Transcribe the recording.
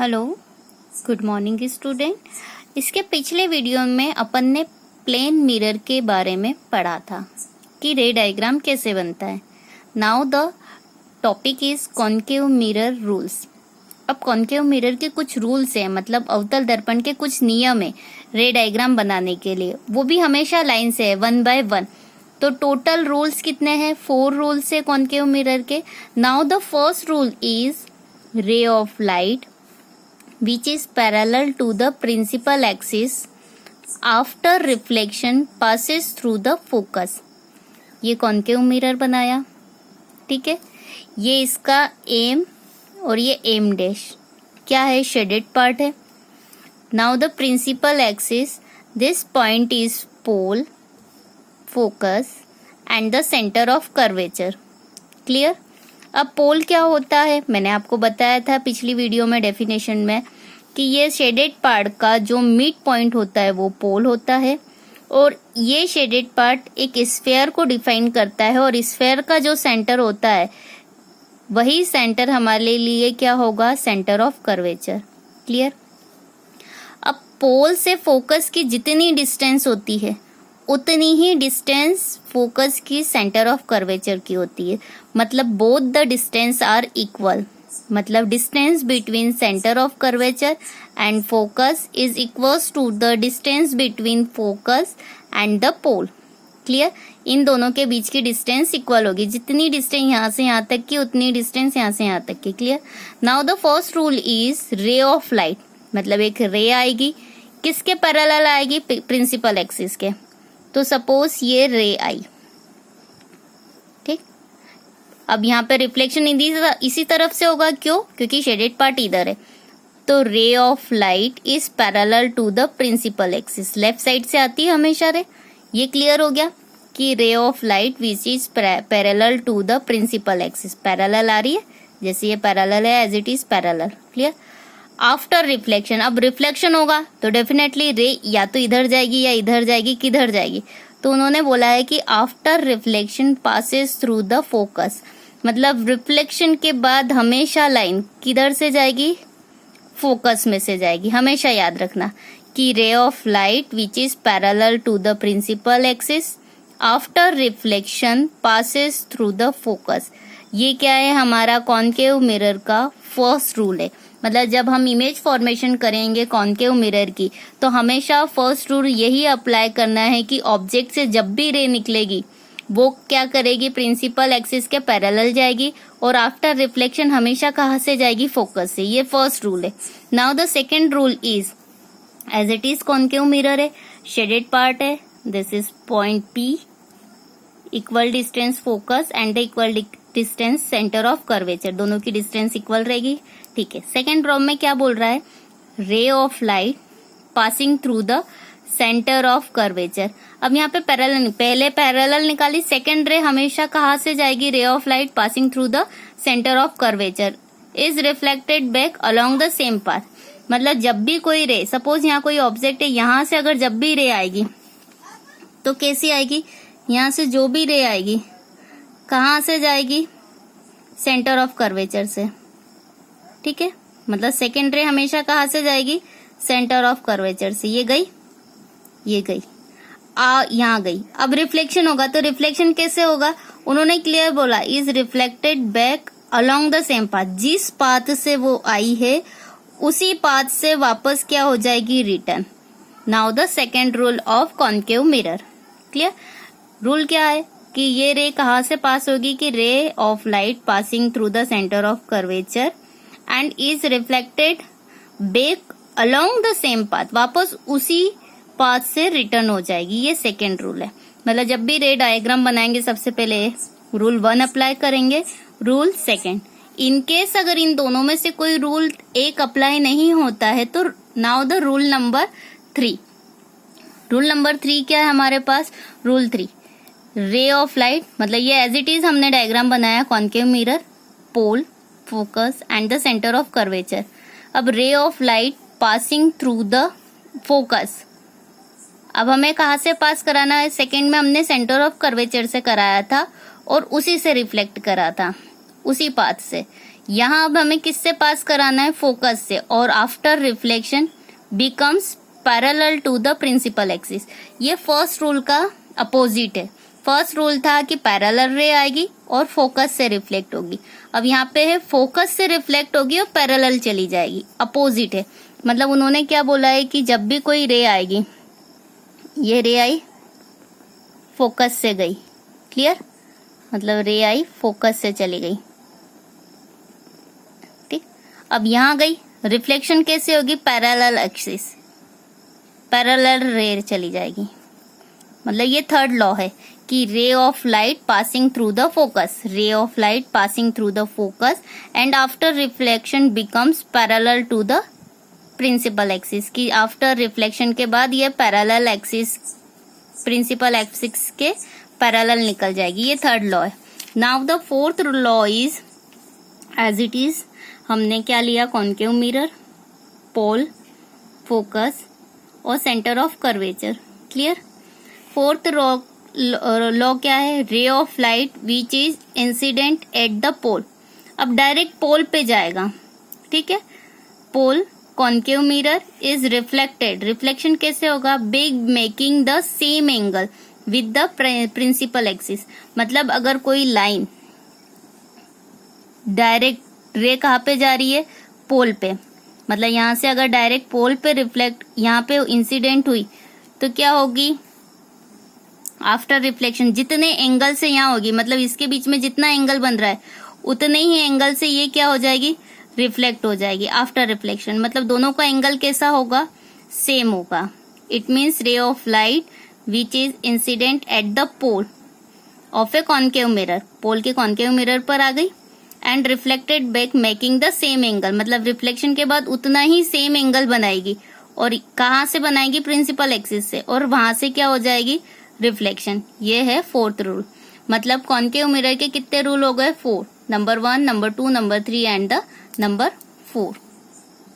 Hello, good morning student. इसके पिछले video में अपन ने प्लेन मिरर के बारे में पढ़ा था कि रे डायग्राम कैसे बनता है। Now the topic is concave mirror rules. अब कॉन्केव मिरर के कुछ रूल्स हैं, मतलब अवतल दर्पण के कुछ नियम है रे डायग्राम बनाने के लिए, वो भी हमेशा लाइन से है 1 by 1। तो टोटल रूल्स कितने हैं? 4 रूल्स है कॉन्केव मिरर के। Now the first rule is रे of light which is parallel to the principal axis after reflection passes through the focus। ये कॉन्केव मिरर बनाया, ठीक है। ये इसका एम और ये एम डैश क्या है? शेडेड पार्ट है। Now the principal axis, this point is pole, focus and the centre of curvature. Clear? अब पोल क्या होता है? मैंने आपको बताया था पिछली वीडियो में डेफिनेशन में कि ये शेडेड पार्ट का जो मिड पॉइंट होता है वो पोल होता है, और ये शेडेड पार्ट एक स्फेयर को डिफाइन करता है, और स्फेयर का जो सेंटर होता है वही सेंटर हमारे लिए क्या होगा? Centre of curvature. क्लियर? अब पोल से फोकस की जितनी डिस्टेंस होती है उतनी ही डिस्टेंस फोकस की सेंटर ऑफ कर्वेचर की होती है। मतलब both the distance are equal, मतलब distance between centre of curvature and focus is equals to the distance between focus and the pole. Clear? इन दोनों के बीच की डिस्टेंस इक्वल होगी, जितनी डिस्टेंस यहाँ से यहाँ तक की उतनी डिस्टेंस यहाँ से यहाँ तक की। Clear? Now the first rule is रे ऑफ लाइट, मतलब एक रे आएगी, किसके पैरेलल आएगी? प्रिंसिपल एक्सिस के। तो सपोज ये रे आई, ठीक। अब यहाँ पे रिफ्लेक्शन इसी तरफ से होगा, क्यों? क्योंकि शेडेड पार्ट इधर है। तो ray of light is parallel to the principal axis, left side से आती है हमेशा रे। ये क्लियर हो गया कि ray of light which is parallel to the principal axis, parallel आ रही है, जैसे ये पैरेलल है as it is parallel. Clear? After reflection, अब रिफ्लेक्शन होगा तो डेफिनेटली रे या तो इधर जाएगी या इधर जाएगी, किधर जाएगी? तो उन्होंने बोला है कि after reflection passes through the focus, मतलब रिफ्लेक्शन के बाद हमेशा लाइन किधर से जाएगी? फोकस में से जाएगी। हमेशा याद रखना कि ray of light which is parallel to the principal axis after reflection passes through the focus. ये क्या है? हमारा कॉन्केव मिरर का फर्स्ट रूल है। मतलब जब हम इमेज फॉर्मेशन करेंगे कॉन्केव मिरर की, तो हमेशा फर्स्ट रूल यही अप्लाई करना है कि ऑब्जेक्ट से जब भी रे निकलेगी वो क्या करेगी? प्रिंसिपल एक्सिस के पैरेलल जाएगी, और आफ्टर रिफ्लेक्शन हमेशा कहाँ से जाएगी? फोकस से। ये फर्स्ट रूल है। Now the second rule is as it is concave mirror है, शेडेड पार्ट है, this is point P, equal distance focus and the equal distance centre of curvature, दोनों की डिस्टेंस इक्वल रहेगी। ठीक है। सेकेंड रॉ में क्या बोल रहा है? Ray of light passing through the centre of curvature. अब यहाँ पे पैरेलल, पहले पैरेलल निकाली, सेकेंड रे हमेशा कहाँ से जाएगी? रे of light passing through the centre of curvature is reflected back along the same path. मतलब जब भी कोई रे, सपोज यहाँ कोई ऑब्जेक्ट है, यहाँ से अगर जब भी रे आएगी तो कैसी आएगी? यहाँ से जो भी रे आएगी कहाँ से जाएगी? सेंटर ऑफ कर्वेचर से। ठीक है, मतलब सेकेंड रे हमेशा कहाँ से जाएगी? सेंटर ऑफ कर्वेचर से। ये गई, ये गई, यहाँ गई। अब रिफ्लेक्शन होगा तो रिफ्लेक्शन कैसे होगा? उन्होंने क्लियर बोला is reflected back along the same path, जिस पाथ से वो आई है उसी पाथ से वापस क्या हो जाएगी? Return. Now the second rule of concave mirror. Clear? Rule क्या है कि ये रे कहाँ से पास होगी? कि ray of light passing through the centre of curvature and is reflected back along the same path, वापस उसी पाथ से रिटर्न हो जाएगी। ये सेकेंड रूल है। मतलब जब भी रे डायग्राम बनाएंगे सबसे पहले रूल 1 अप्लाई करेंगे, रूल सेकेंड। इनकेस अगर इन दोनों में से कोई रूल एक अप्लाई नहीं होता है तो now the rule number 3। Rule number 3 क्या है हमारे पास? रूल 3 रे ऑफ लाइट, मतलब ये एज इट इज हमने डायग्राम बनाया concave mirror, pole, focus and the centre of curvature. अब ray of light passing through the focus, अब हमें कहाँ से पास कराना है? सेकेंड में हमने सेंटर ऑफ कर्वेचर से कराया था और उसी से रिफ्लेक्ट करा था, उसी पाथ से। यहाँ अब हमें किससे पास कराना है, फोकस से, और after reflection becomes parallel to the principal axis. ये फर्स्ट रूल का अपोजिट है। फर्स्ट रूल था कि पैरेलल रे आएगी और फोकस से रिफ्लेक्ट होगी। अब यहाँ पे है फोकस से रिफ्लेक्ट होगी और पैरेलल चली जाएगी, अपोजिट है। मतलब उन्होंने क्या बोला है कि जब भी कोई रे आएगी, ये रे आई फोकस से गई, क्लियर, मतलब रे आई फोकस से चली गई, ठीक। अब यहाँ गई, रिफ्लेक्शन कैसे होगी, पैरेलल एक्सिस, पैरेलल रे चली जाएगी। मतलब ये थर्ड लॉ है कि ray of light passing through the focus, ray of light passing through the focus and after reflection becomes parallel to the principal axis, की आफ्टर रिफ्लेक्शन के बाद ये पैरेलल एक्सिस, प्रिंसिपल एक्सिस के parallel निकल जाएगी। ये थर्ड लॉ है। Now the fourth law is as it is. हमने क्या लिया, कॉन्केव मिरर, पोल, फोकस और centre of curvature, clear. Fourth law क्या है, ray of light which is incident at the pole. अब डायरेक्ट पोल पे जाएगा, ठीक है। Pole concave mirror is reflected, reflection कैसे होगा, being making the same angle with the principal axis. मतलब अगर कोई लाइन डायरेक्ट रे कहाँ पे जा रही है, पोल पे, मतलब यहाँ से अगर डायरेक्ट पोल पे रिफ्लेक्ट, यहाँ पे इंसिडेंट हुई तो क्या होगी, आफ्टर रिफ्लेक्शन जितने एंगल से यहाँ होगी, मतलब इसके बीच में जितना एंगल बन रहा है उतने ही एंगल से ये क्या हो जाएगी, रिफ्लेक्ट हो जाएगी आफ्टर रिफ्लेक्शन। मतलब दोनों का एंगल कैसा होगा, सेम होगा। It means ray of light which is incident at the pole of a concave mirror, pole के कॉन्केव मिरर पर आ गई and reflected back making the same angle, मतलब रिफ्लेक्शन के बाद उतना ही सेम एंगल बनाएगी। और कहाँ से बनाएगी, प्रिंसिपल एक्सिस से, और वहां से क्या हो जाएगी, रिफ्लेक्शन। ये है फोर्थ रूल। मतलब कॉन्केव मिरर के कितने रूल हो गए, 4, number 1, number 2, number 3 and the number 4।